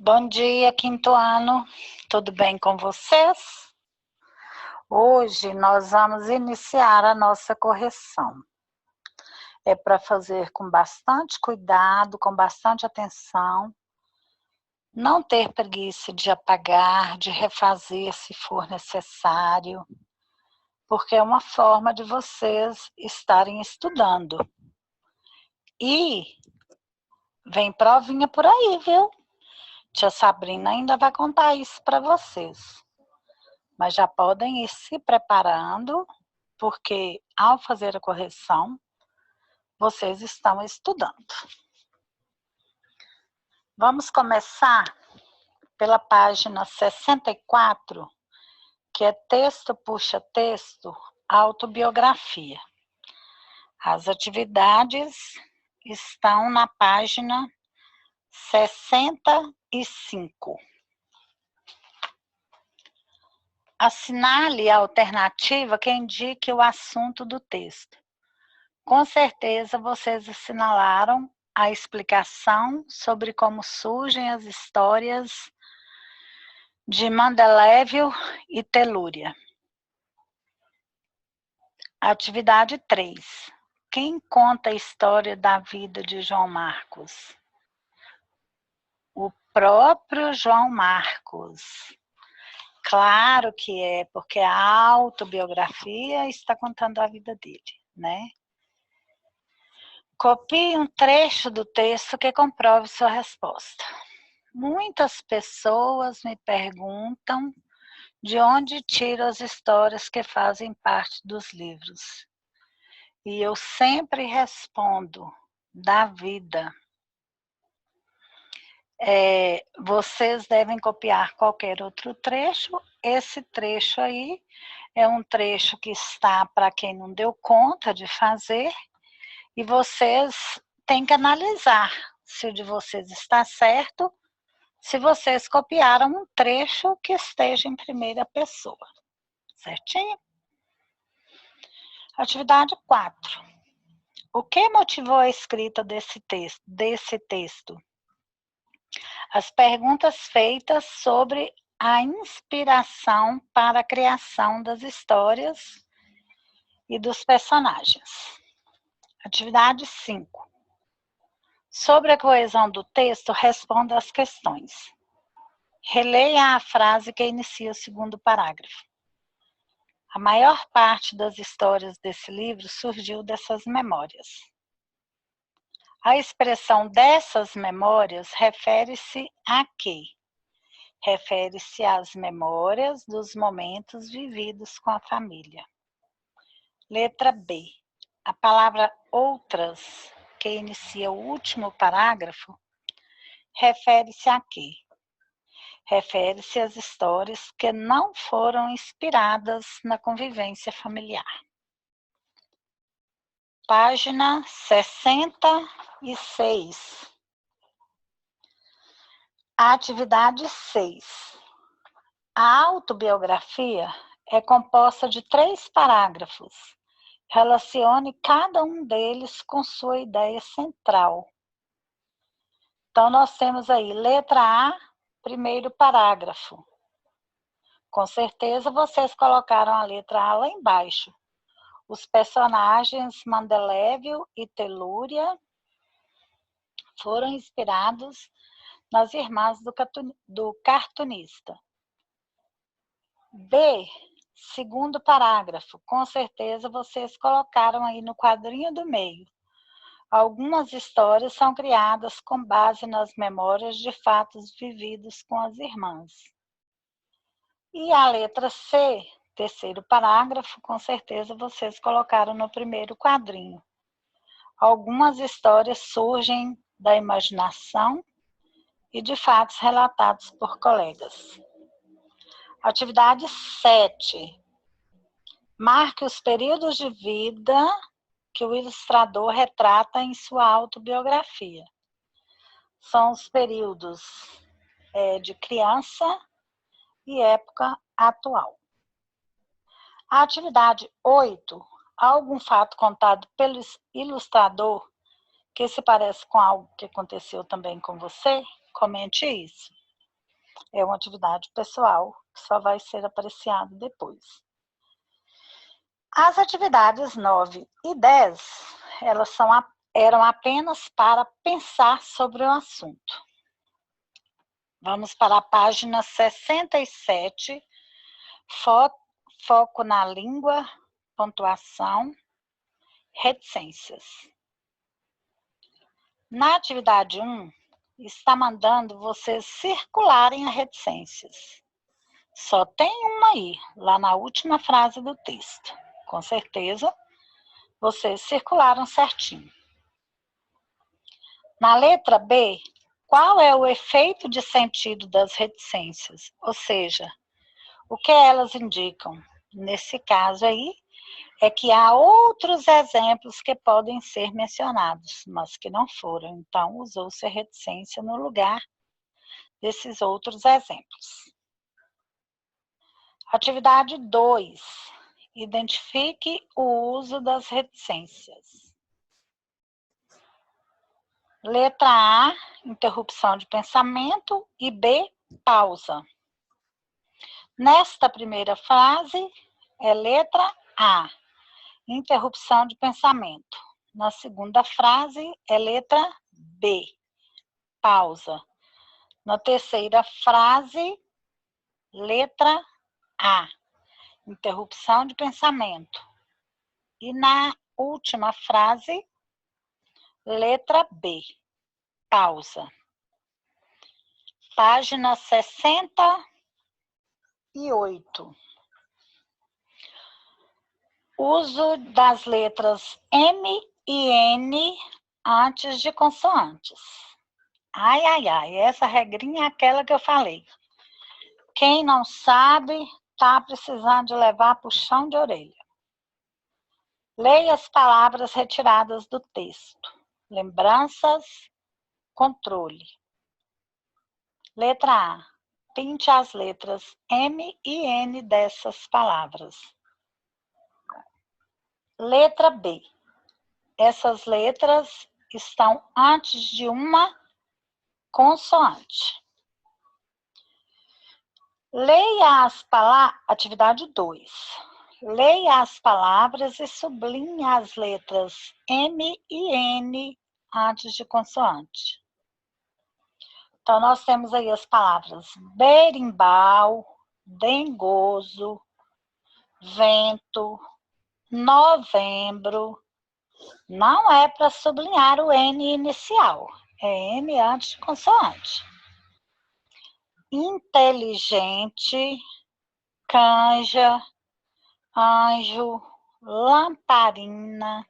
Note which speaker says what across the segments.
Speaker 1: Bom dia, quinto ano. Tudo bem com vocês? Hoje nós vamos iniciar a nossa correção. É para fazer com bastante cuidado, com bastante atenção. Não ter preguiça de apagar, de refazer se for necessário, porque é uma forma de vocês estarem estudando. E vem provinha por aí, viu? Tia Sabrina ainda vai contar isso para vocês. Mas já podem ir se preparando, porque ao fazer a correção, vocês estão estudando. Vamos começar pela página 64, que é texto puxa texto, autobiografia. As atividades estão na página 65. Assinale a alternativa que indique o assunto do texto. Com certeza vocês assinalaram a explicação sobre como surgem as histórias de Mendeleev e Telúria. Atividade 3. Quem conta a história da vida de João Marcos? O próprio João Marcos. Claro que é, porque a autobiografia está contando a vida dele, né? Copie um trecho do texto que comprove sua resposta. Muitas pessoas me perguntam de onde tiro as histórias que fazem parte dos livros. E eu sempre respondo, da vida. Vocês devem copiar qualquer outro trecho. Esse trecho aí é um trecho que está para quem não deu conta de fazer, e vocês têm que analisar se o de vocês está certo, se vocês copiaram um trecho que esteja em primeira pessoa. Certinho? Atividade 4. O que motivou a escrita desse texto? As perguntas feitas sobre a inspiração para a criação das histórias e dos personagens. Atividade 5. Sobre a coesão do texto, responda às questões. Releia a frase que inicia o segundo parágrafo. A maior parte das histórias desse livro surgiu dessas memórias. A expressão dessas memórias refere-se a quê? Refere-se às memórias dos momentos vividos com a família. Letra B. A palavra outras, que inicia o último parágrafo, refere-se a quê? Refere-se às histórias que não foram inspiradas na convivência familiar. Página 66. Atividade 6. A autobiografia é composta de 3 parágrafos. Relacione cada um deles com sua ideia central. Então, nós temos aí, letra A, primeiro parágrafo. Com certeza, vocês colocaram a letra A lá embaixo. Os personagens Mendeleev e Telúria foram inspirados nas irmãs do cartunista. B, segundo parágrafo. Com certeza, vocês colocaram aí no quadrinho do meio. Algumas histórias são criadas com base nas memórias de fatos vividos com as irmãs. E a letra C, terceiro parágrafo, com certeza vocês colocaram no primeiro quadrinho. Algumas histórias surgem da imaginação e de fatos relatados por colegas. Atividade 7. Marque os períodos de vida que o ilustrador retrata em sua autobiografia. São os períodos de criança e época atual. A atividade 8. Algum fato contado pelo ilustrador que se parece com algo que aconteceu também com você? Comente isso. É uma atividade pessoal que só vai ser apreciada depois. As atividades 9 e 10, elas eram apenas para pensar sobre o assunto. Vamos para a página 67, foco na língua, pontuação, reticências. Na atividade 1, está mandando vocês circularem as reticências. Só tem uma aí, lá na última frase do texto. Com certeza, vocês circularam certinho. Na letra B, qual é o efeito de sentido das reticências? Ou seja, o que elas indicam? Nesse caso aí, é que há outros exemplos que podem ser mencionados, mas que não foram. Então, usou-se a reticência no lugar desses outros exemplos. Atividade 2. Identifique o uso das reticências. Letra A, interrupção de pensamento, e B, pausa. Nesta primeira frase, é letra A, interrupção de pensamento. Na segunda frase, é letra B, pausa. Na terceira frase, letra A, interrupção de pensamento. E na última frase, letra B, pausa. Página 68. Uso das letras M e N antes de consoantes. Ai, ai, ai, essa regrinha é aquela que eu falei. Quem não sabe, tá precisando de levar puxão de orelha. Leia as palavras retiradas do texto. Lembranças, controle. Letra A. Pinte as letras M e N dessas palavras. Letra B. Essas letras estão antes de uma consoante. Leia as palavras. Atividade 2. Leia as palavras e sublinhe as letras M e N antes de consoante. Então, nós temos aí as palavras berimbau, dengoso, vento, novembro. Não é para sublinhar o N inicial, é N antes de consoante. Inteligente, canja, anjo, lamparina,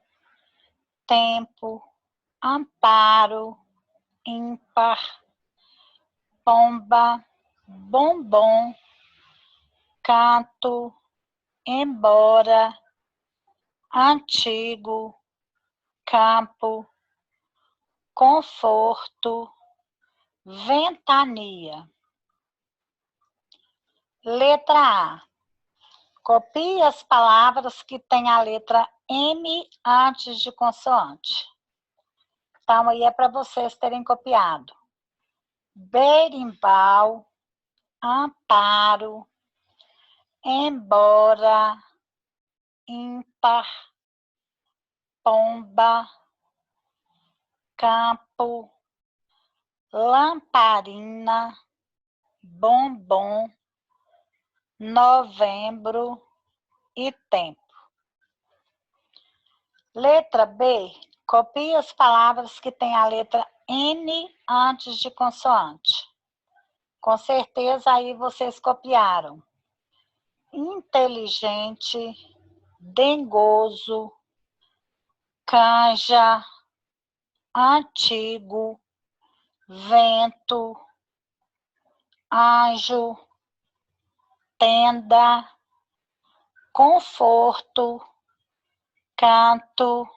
Speaker 1: tempo, amparo, ímpar, pomba, bombom, canto, embora, antigo, campo, conforto, ventania. Letra A. Copie as palavras que têm a letra M antes de consoante. Então, aí é para vocês terem copiado. Berimbau, amparo, embora, ímpar, pomba, campo, lamparina, bombom, novembro e tempo. Letra B, copie as palavras que têm a letra N antes de consoante. Com certeza aí vocês copiaram. Inteligente, dengoso, canja, antigo, vento, anjo, tenda, conforto, canto,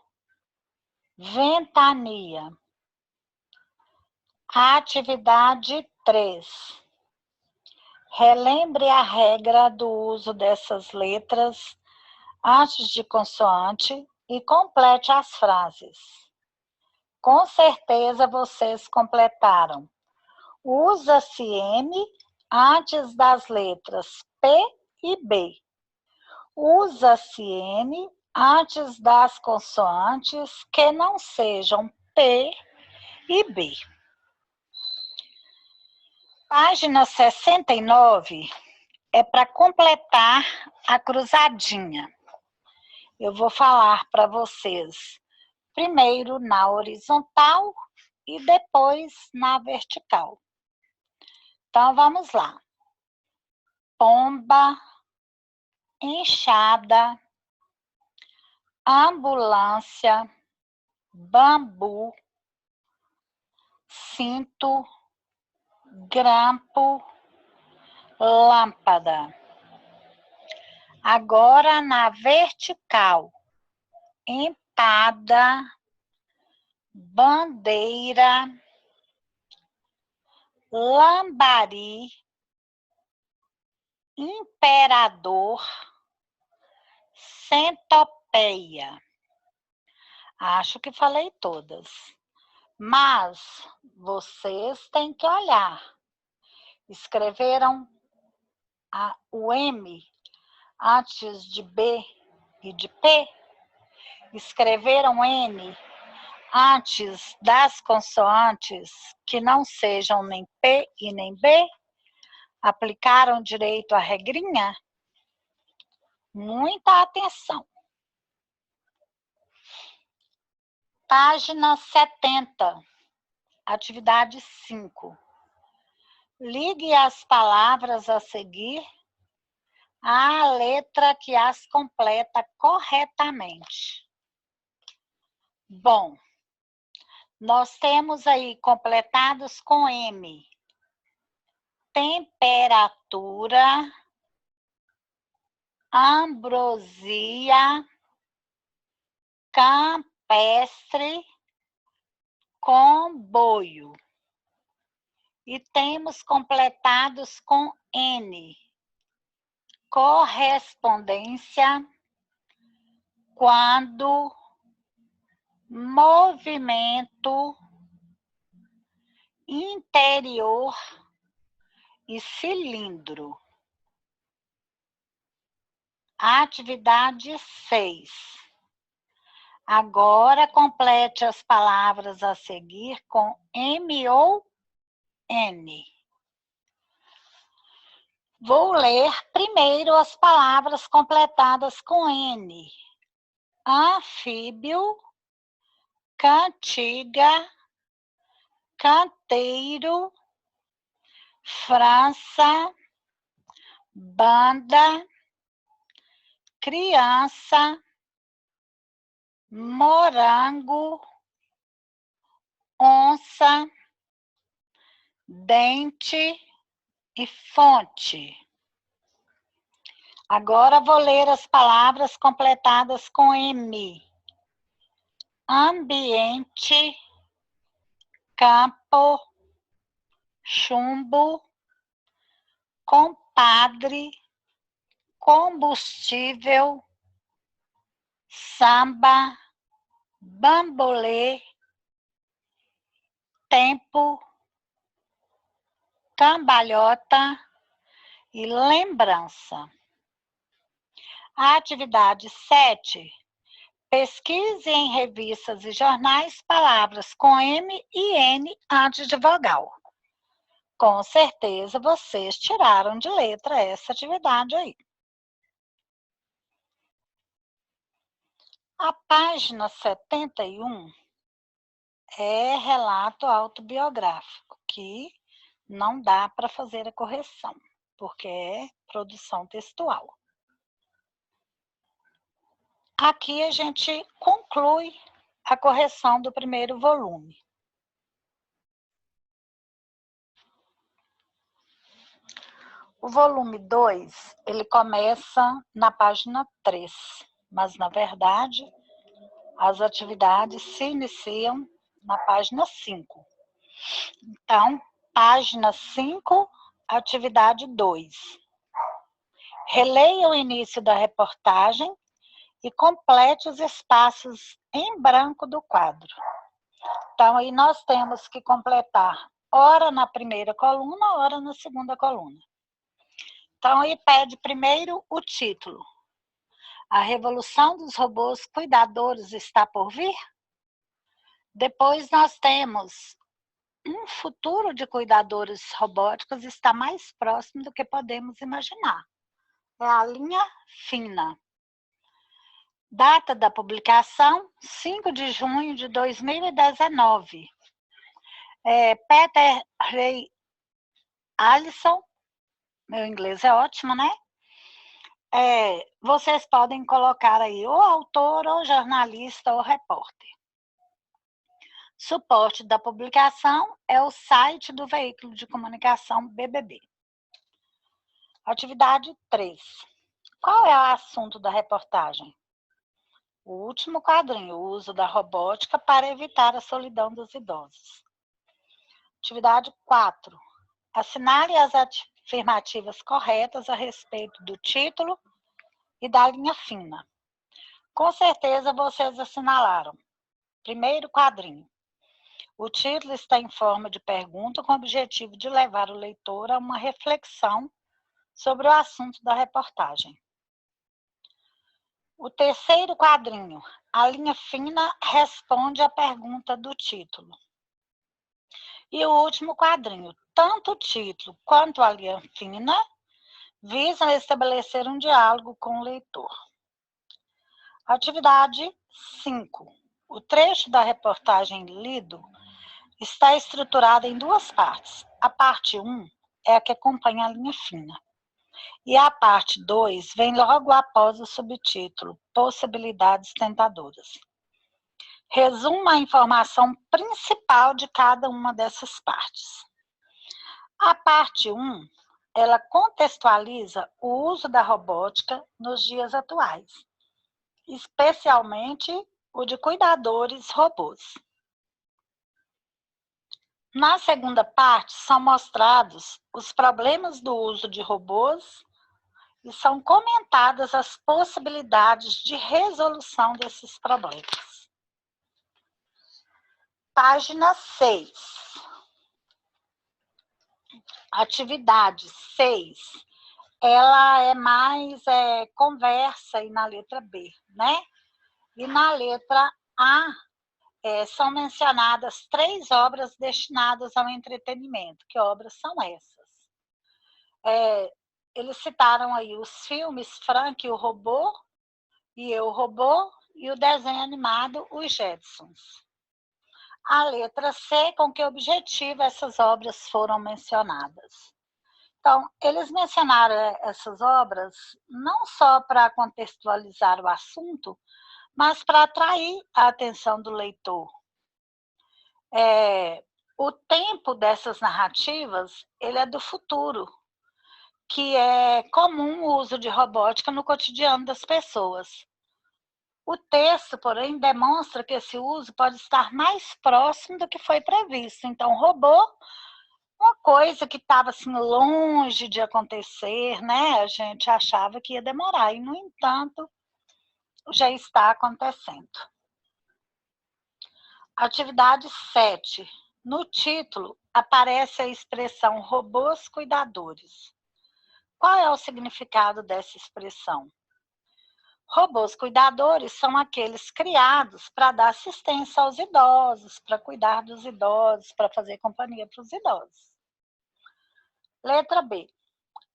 Speaker 1: ventania. Atividade 3. Relembre a regra do uso dessas letras antes de consoante e complete as frases. Com certeza vocês completaram. Usa-se M antes das letras P e B. Usa-se N antes das consoantes que não sejam P e B. Página 69 é para completar a cruzadinha. Eu vou falar para vocês primeiro na horizontal e depois na vertical. Então, vamos lá. Pomba, enxada, ambulância, bambu, cinto, grampo, lâmpada. Agora na vertical. Empada, bandeira, lambari, imperador, centopeia. Acho que falei todas. Mas vocês têm que olhar. Escreveram o M antes de B e de P? Escreveram N antes das consoantes que não sejam nem P e nem B? Aplicaram direito a regrinha? Muita atenção. Página 70, atividade 5. Ligue as palavras a seguir à letra que as completa corretamente. Bom, nós temos aí completados com M. Temperatura, ambrosia, campestre, comboio. E temos completados com N. Correspondência, quando, movimento, interior e cilindro. Atividade 6. Agora complete as palavras a seguir com M ou N. Vou ler primeiro as palavras completadas com N. Anfíbio, cantiga, canteiro, França, banda, criança, morango, onça, dente e fonte. Agora vou ler as palavras completadas com M. Ambiente, campo, chumbo, compadre, combustível, samba, bambolê, tempo, cambalhota e lembrança. Atividade 7. Pesquise em revistas e jornais palavras com M e N antes de vogal. Com certeza vocês tiraram de letra essa atividade aí. A página 71 é relato autobiográfico, que não dá para fazer a correção, porque é produção textual. Aqui a gente conclui a correção do primeiro volume. O volume 2, ele começa na página 3, mas, na verdade, as atividades se iniciam na página 5. Então, página 5, atividade 2. Releia o início da reportagem e complete os espaços em branco do quadro. Então, aí nós temos que completar ora na primeira coluna, ora na segunda coluna. Então, aí pede primeiro o título. A revolução dos robôs cuidadores está por vir? Depois nós temos um futuro de cuidadores robóticos está mais próximo do que podemos imaginar. É a linha fina. Data da publicação, 5 de junho de 2019. Peter Ray Allison, meu inglês é ótimo, né? Vocês podem colocar aí ou autor, ou jornalista, ou repórter. Suporte da publicação é o site do veículo de comunicação BBB. Atividade 3. Qual é o assunto da reportagem? O último quadrinho, o uso da robótica para evitar a solidão dos idosos. Atividade 4. Assinale as afirmativas corretas a respeito do título e da linha fina. Com certeza vocês assinalaram. Primeiro quadrinho. O título está em forma de pergunta com o objetivo de levar o leitor a uma reflexão sobre o assunto da reportagem. O terceiro quadrinho, a linha fina responde à pergunta do título. E o último quadrinho, tanto o título quanto a linha fina visam estabelecer um diálogo com o leitor. Atividade 5. O trecho da reportagem lido está estruturado em duas partes. A parte 1 é a que acompanha a linha fina. E a parte 2 vem logo após o subtítulo, Possibilidades Tentadoras. Resuma a informação principal de cada uma dessas partes. A parte 1, ela contextualiza o uso da robótica nos dias atuais, especialmente o de cuidadores robôs. Na segunda parte, são mostrados os problemas do uso de robôs e são comentadas as possibilidades de resolução desses problemas. Página 6. Atividade 6. Ela é mais conversa aí na letra B, né? E na letra A, são mencionadas 3 obras destinadas ao entretenimento. Que obras são essas? Eles citaram aí os filmes Frank e o Robô, e Eu, Robô, e o desenho animado Os Jetsons. A letra C, com que objetivo essas obras foram mencionadas? Então, eles mencionaram essas obras não só para contextualizar o assunto, mas para atrair a atenção do leitor. O tempo dessas narrativas, ele é do futuro, que é comum o uso de robótica no cotidiano das pessoas. O texto, porém, demonstra que esse uso pode estar mais próximo do que foi previsto. Então, robô, uma coisa que estava assim, longe de acontecer, né? A gente achava que ia demorar, e, no entanto, já está acontecendo. Atividade 7. No título, aparece a expressão robôs cuidadores. Qual é o significado dessa expressão? Robôs cuidadores são aqueles criados para dar assistência aos idosos, para cuidar dos idosos, para fazer companhia para os idosos. Letra B.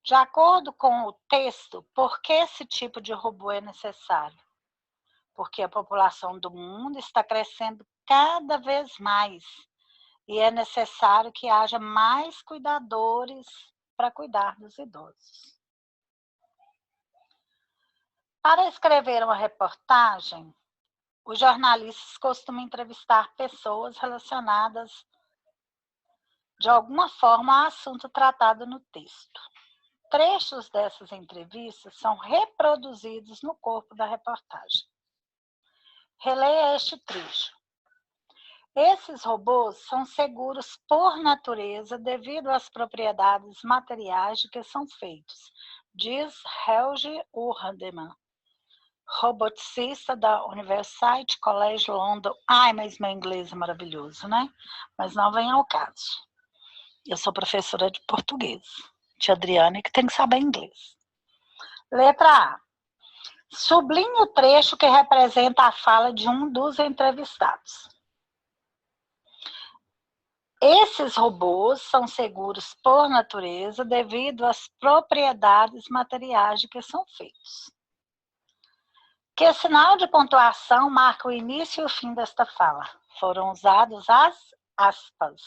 Speaker 1: De acordo com o texto, por que esse tipo de robô é necessário? Porque a população do mundo está crescendo cada vez mais e é necessário que haja mais cuidadores para cuidar dos idosos. Para escrever uma reportagem, os jornalistas costumam entrevistar pessoas relacionadas de alguma forma ao assunto tratado no texto. Trechos dessas entrevistas são reproduzidos no corpo da reportagem. Releia este trecho. Esses robôs são seguros por natureza devido às propriedades materiais de que são feitos, diz Helge Urdeman, roboticista da University College London. Ai, mas meu inglês é maravilhoso, né? Mas não vem ao caso. Eu sou professora de português. Tia Adriane, que tem que saber inglês. Letra A. Sublinhe o trecho que representa a fala de um dos entrevistados. Esses robôs são seguros por natureza devido às propriedades materiais de que são feitos. Que sinal de pontuação marca o início e o fim desta fala? Foram usados as aspas.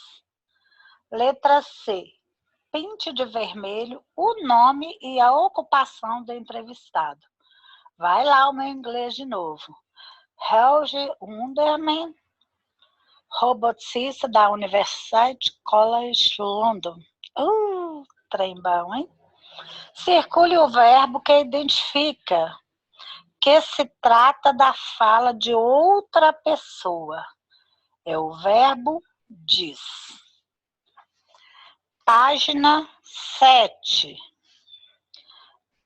Speaker 1: Letra C. Pinte de vermelho o nome e a ocupação do entrevistado. Vai lá o meu inglês de novo. Helge Wunderman, robotista da University College London. Trem bom, hein? Circule o verbo que identifica que se trata da fala de outra pessoa. É o verbo diz. Página 7.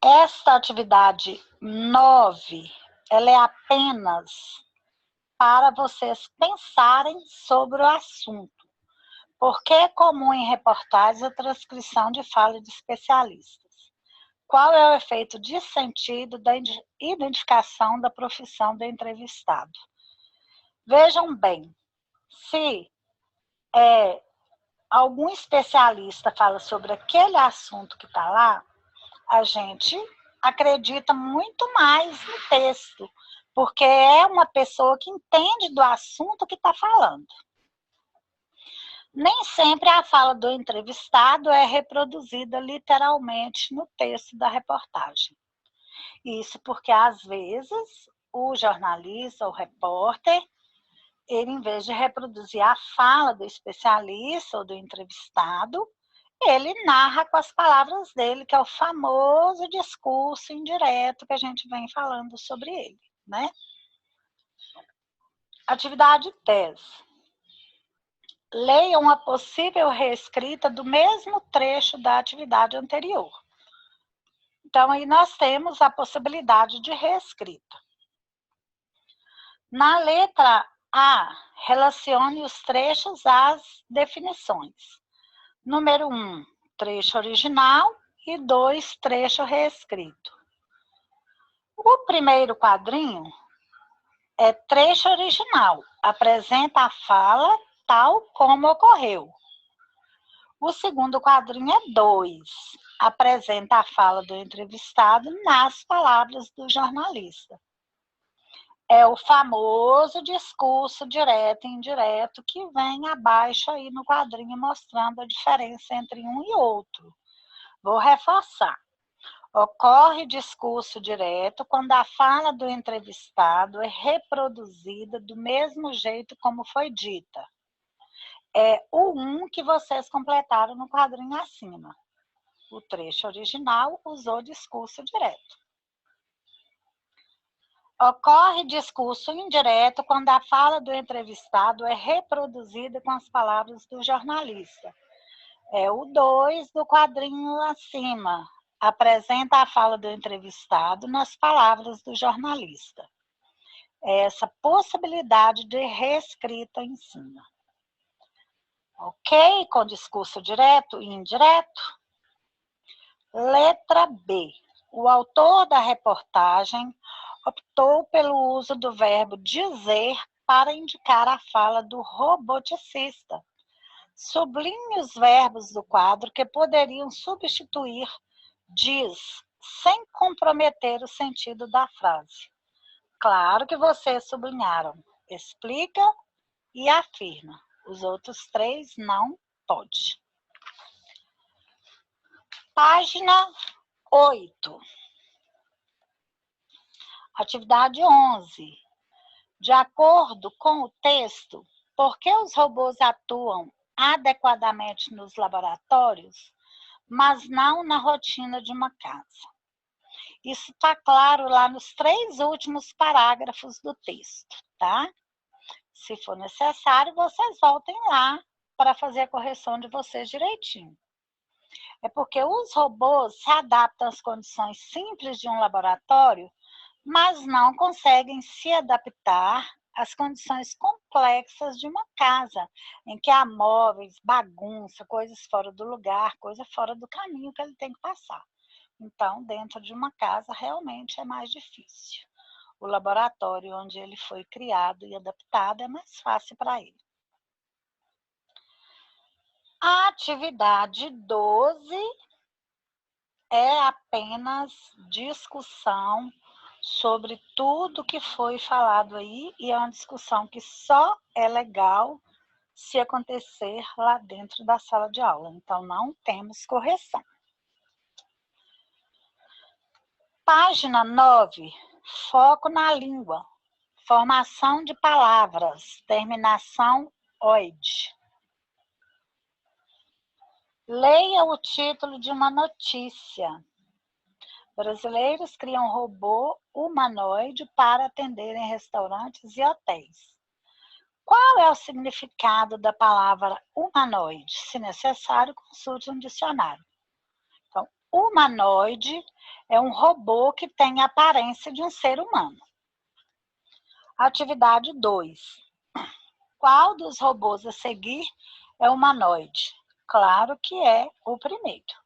Speaker 1: Esta atividade 9, ela é apenas para vocês pensarem sobre o assunto, porque é comum em reportagens a transcrição de fala de especialistas. Qual é o efeito de sentido da identificação da profissão do entrevistado? Vejam bem, se algum especialista fala sobre aquele assunto que está lá, a gente acredita muito mais no texto, porque é uma pessoa que entende do assunto que está falando. Nem sempre a fala do entrevistado é reproduzida literalmente no texto da reportagem. Isso porque, às vezes, o jornalista, o repórter, ele, em vez de reproduzir a fala do especialista ou do entrevistado, ele narra com as palavras dele, que é o famoso discurso indireto que a gente vem falando sobre ele, né? Atividade 10. Leia uma possível reescrita do mesmo trecho da atividade anterior. Então, aí nós temos a possibilidade de reescrita. Na letra A, relacione os trechos às definições. Número 1, trecho original e 2, trecho reescrito. O primeiro quadrinho é trecho original, apresenta a fala tal como ocorreu. O segundo quadrinho é 2, apresenta a fala do entrevistado nas palavras do jornalista. É o famoso discurso direto e indireto que vem abaixo aí no quadrinho mostrando a diferença entre um e outro. Vou reforçar. Ocorre discurso direto quando a fala do entrevistado é reproduzida do mesmo jeito como foi dita. É o 1 que vocês completaram no quadrinho acima. O trecho original usou discurso direto. Ocorre discurso indireto quando a fala do entrevistado é reproduzida com as palavras do jornalista. É o 2 do quadrinho acima. Apresenta a fala do entrevistado nas palavras do jornalista. É essa possibilidade de reescrita em cima. Ok? Com discurso direto e indireto. Letra B. O autor da reportagem optou pelo uso do verbo dizer para indicar a fala do roboticista. Sublinhe os verbos do quadro que poderiam substituir diz, sem comprometer o sentido da frase. Claro que vocês sublinharam. Explica e afirma. Os outros 3 não pode. Página 8. Atividade 11. De acordo com o texto, por que os robôs atuam adequadamente nos laboratórios, mas não na rotina de uma casa? Isso está claro lá nos 3 últimos parágrafos do texto, tá? Se for necessário, vocês voltem lá para fazer a correção de vocês direitinho. É porque os robôs se adaptam às condições simples de um laboratório, mas não conseguem se adaptar as condições complexas de uma casa, em que há móveis, bagunça, coisas fora do lugar, coisa fora do caminho que ele tem que passar. Então, dentro de uma casa, realmente é mais difícil. O laboratório onde ele foi criado e adaptado é mais fácil para ele. A atividade 12 é apenas discussão sobre tudo que foi falado aí, e é uma discussão que só é legal se acontecer lá dentro da sala de aula. Então, não temos correção. Página 9, foco na língua. Formação de palavras, terminação oide. Leia o título de uma notícia. Brasileiros criam robô humanoide para atender em restaurantes e hotéis. Qual é o significado da palavra humanoide? Se necessário, consulte um dicionário. Então, humanoide é um robô que tem a aparência de um ser humano. Atividade 2. Qual dos robôs a seguir é humanoide? Claro que é o primeiro.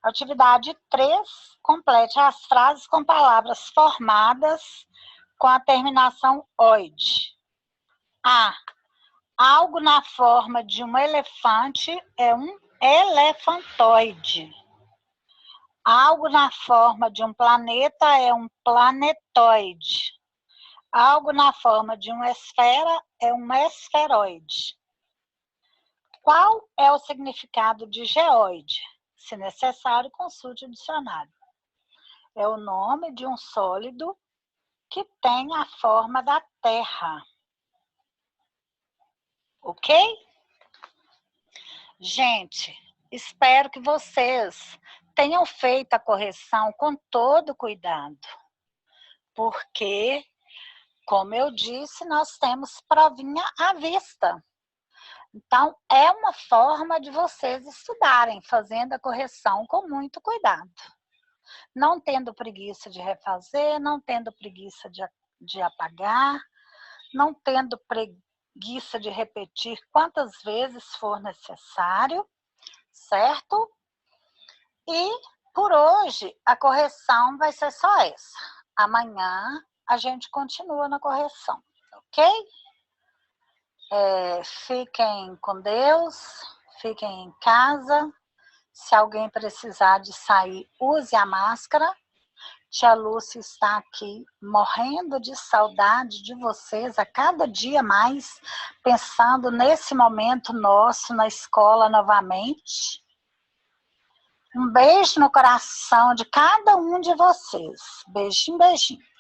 Speaker 1: Atividade 3. Complete as frases com palavras formadas com a terminação oide. A. Algo na forma de um elefante é um elefantoide. Algo na forma de um planeta é um planetoide. Algo na forma de uma esfera é um esferoide. Qual é o significado de geoide? Se necessário, consulte o dicionário. É o nome de um sólido que tem a forma da Terra. Ok? Gente, espero que vocês tenham feito a correção com todo cuidado, porque, como eu disse, nós temos provinha à vista. Então, é uma forma de vocês estudarem, fazendo a correção com muito cuidado. Não tendo preguiça de refazer, não tendo preguiça de apagar, não tendo preguiça de repetir quantas vezes for necessário, certo? E, por hoje, a correção vai ser só essa. Amanhã, a gente continua na correção, ok? Fiquem com Deus, fiquem em casa. Se alguém precisar de sair, use a máscara. Tia Lúcia está aqui morrendo de saudade de vocês a cada dia mais, pensando nesse momento nosso na escola novamente. Um beijo no coração de cada um de vocês. Beijinho, beijinho.